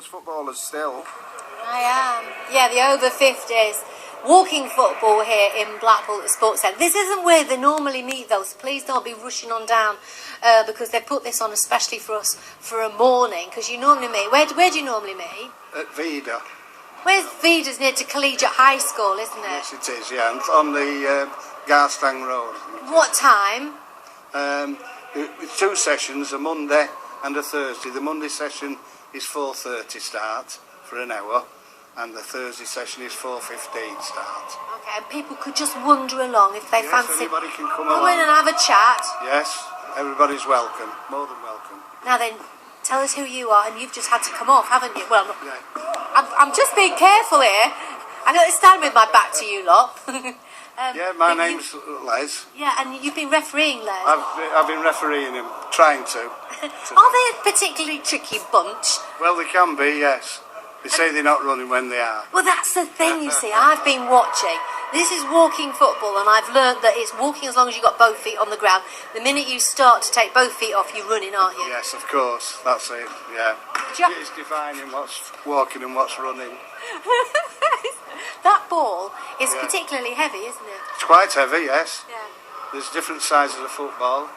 us footballers still. I am. Yeah, the over 50s. Walking football here in Blackpool at the Sports Centre. This isn't where they normally meet though, so please don't be rushing on down because they put this on especially for us for a morning, because you normally meet. Where do you normally meet? At Vida. Where's Vida's near to Collegiate High School, isn't it? Yes, it is, yeah. And on the Garstang Road. What time? It's 2 sessions, a Monday and a Thursday. The Monday session is 4:30 start for an hour, and the Thursday session is 4:15 start. Okay, and people could just wander along if they fancy. Anybody can come in along and have a chat. Yes, everybody's welcome, more than welcome. Now then, tell us who you are, and you've just had to come off, haven't you? Well, yeah. I'm just being careful here. I'm going to stand with my back to you lot. Yeah, my name's Les. Yeah, and you've been refereeing, Les. I've been refereeing him, trying to. Are they a particularly tricky bunch? Well, they can be, yes. They say they're not running when they are. Well, that's the thing, you see. I've been watching. This is walking football, and I've learnt that it's walking as long as you've got both feet on the ground. The minute you start to take both feet off, you're running, aren't you? Yes, of course. That's it, yeah. It's defining what's walking and what's running. That ball is particularly heavy, isn't it? It's quite heavy, yes. Yeah. There's different sizes of football.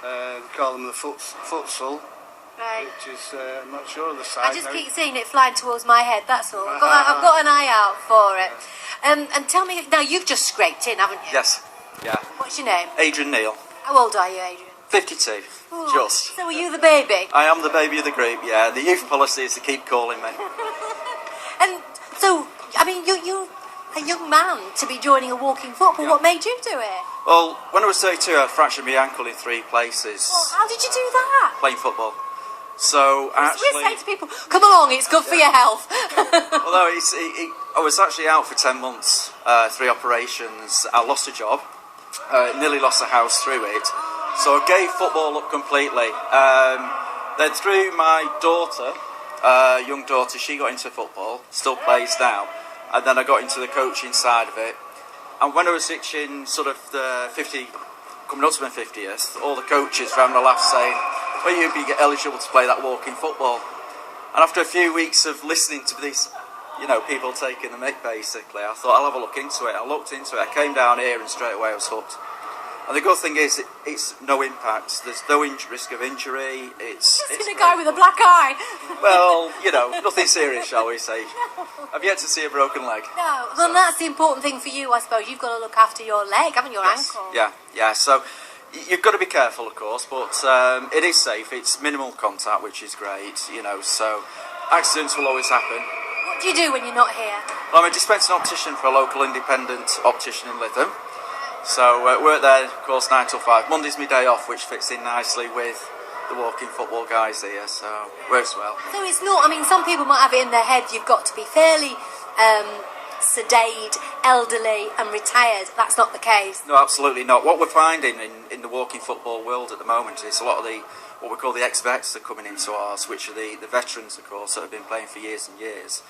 They call them the futsal. Right. Which is, I'm not sure of the size. I just keep seeing it flying towards my head, that's all. I've got an eye out for it. And tell me, now you've just scraped in, haven't you? Yes, yeah. What's your name? Adrian Neal. How old are you, Adrian? 52, Ooh, just. So are you the baby? I am the baby of the group, yeah. The youth policy is to keep calling me. And so, I mean, you're a young man to be joining a walking football. Yeah. What made you do it? Well, when I was 32, I fractured my ankle in 3 places. Well, how did you do that? Playing football. So actually, we say to people, "Come along, it's good for your health." Although I was actually out for 10 months, 3 operations. I lost a job, nearly lost a house through it. So I gave football up completely. Then through my daughter, young daughter, she got into football, still plays now. And then I got into the coaching side of it. And when I was reaching sort of the 50, coming up to my 50th, all the coaches were having a laugh saying, well, you'd be eligible to play that walking football. And after a few weeks of listening to these, people taking the mick basically, I thought I'll have a look into it. I looked into it, I came down here and straight away I was hooked. And the good thing is, it's no impact. There's no risk of injury. It's a guy with a black eye. Well, nothing serious, shall we say. I've yet to see a broken leg. No, well, that's the important thing for you, I suppose. You've got to look after your leg, haven't you, your ankle? Yeah. So you've got to be careful, of course, but it is safe. It's minimal contact, which is great, so accidents will always happen. What do you do when you're not here? Well, I'm a dispensing optician for a local independent optician in Lytham. So work there, of course, 9 till 5. Monday's my day off, which fits in nicely with the walking football guys here, so works well. So it's not, some people might have it in their head you've got to be fairly sedate, elderly and retired. That's not the case. No, absolutely not. What we're finding in the walking football world at the moment is a lot of what we call the ex-vets are coming into ours, which are the veterans, of course, that have been playing for years and years.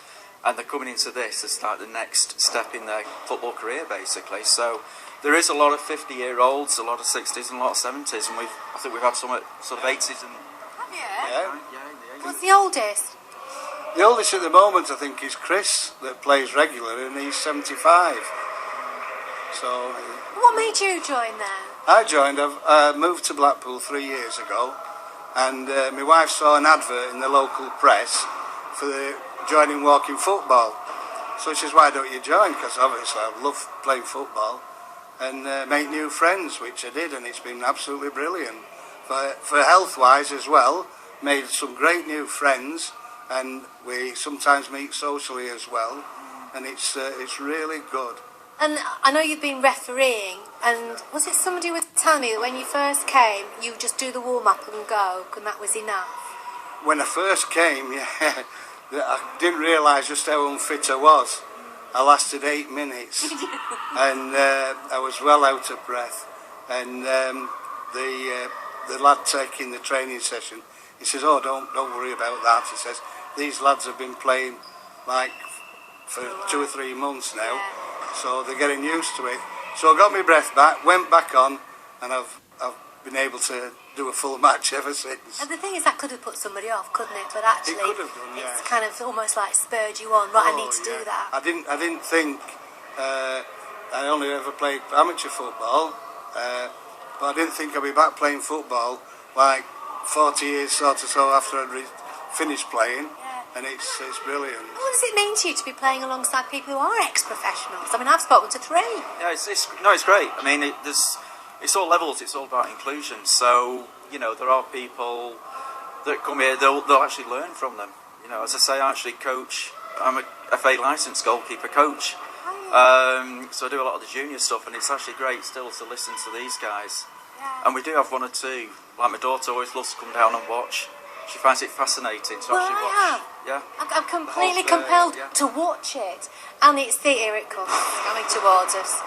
And they're coming into this as like the next step in their football career, basically. So there is a lot of 50-year-olds, a lot of 60s and a lot of 70s, and I think we've had some sort of 80s and... Have you? Yeah. What's the oldest? The oldest at the moment, I think, is Chris, that plays regular, and he's 75. So... What made you join there? I joined, I moved to Blackpool 3 years ago, and my wife saw an advert in the local press for joining walking football. So she says, why don't you join? Because obviously I love playing football and make new friends, which I did, and it's been absolutely brilliant. For health-wise as well, made some great new friends, and we sometimes meet socially as well, and it's really good. And I know you've been refereeing, and was it somebody was telling me that when you first came, you just do the warm-up and go, and that was enough? When I first came, yeah, I didn't realise just how unfit I was. I lasted 8 minutes, and I was well out of breath. And the lad taking the training session, he says, "Oh, don't worry about that." He says, "These lads have been playing for 2 or 3 months now, so they're getting used to it." So I got my breath back, went back on, and I've been able to do a full match ever since. And the thing is, that could have put somebody off, couldn't it? But actually, It could have done, yeah. it's kind of almost like spurred you on. Right, I need to do that. I didn't think. I only ever played amateur football, but I didn't think I'd be back playing football like 40 years sort of so after I'd finished playing. And it's brilliant. What does it mean to you to be playing alongside people who are ex-professionals? I mean, I've spoken to 3. Yeah, it's great. I mean, it's all levels. It's all about inclusion. So there are people that come here. They'll actually learn from them. As I say, I actually coach. I'm a FA licensed goalkeeper coach. So I do a lot of the junior stuff, and it's actually great still to listen to these guys. Yeah. And we do have 1 or 2. Like my daughter always loves to come down and watch. She finds it fascinating to actually watch. Yeah. I'm completely compelled to watch it, and it's here it comes coming towards us.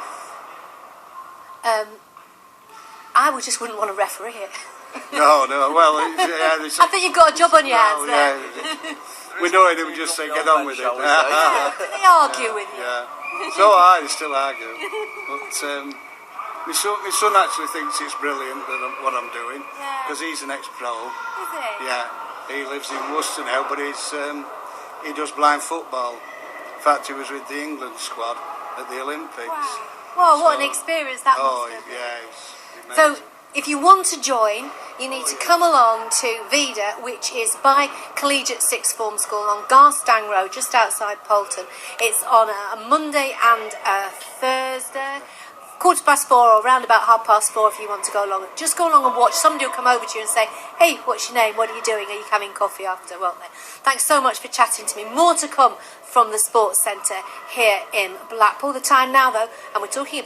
I just wouldn't want to referee it. No. Well, I think you've got a job on your hands there. We know it. We just say get on with it. Shall we say? Do they argue with you? Yeah. So I still argue, but my son actually thinks it's brilliant what I'm doing because he's an ex-pro. Is it? Yeah, he lives in Worcester now, but he does blind football. In fact, he was with the England squad at the Olympics. Wow. Well, what an experience that must have been. Yeah, it's So, immense. if you want to join, you need to come along to Vida, which is by Collegiate Sixth Form School on Garstang Road, just outside Poulton. It's on a Monday and a Thursday, 4:15 or around about 4:30 if you want to go along. Just go along and watch. Somebody will come over to you and say, hey, what's your name? What are you doing? Are you having coffee after? Well, then, thanks so much for chatting to me. More to come from the Sports Centre here in Blackpool. The time now, though, and we're talking about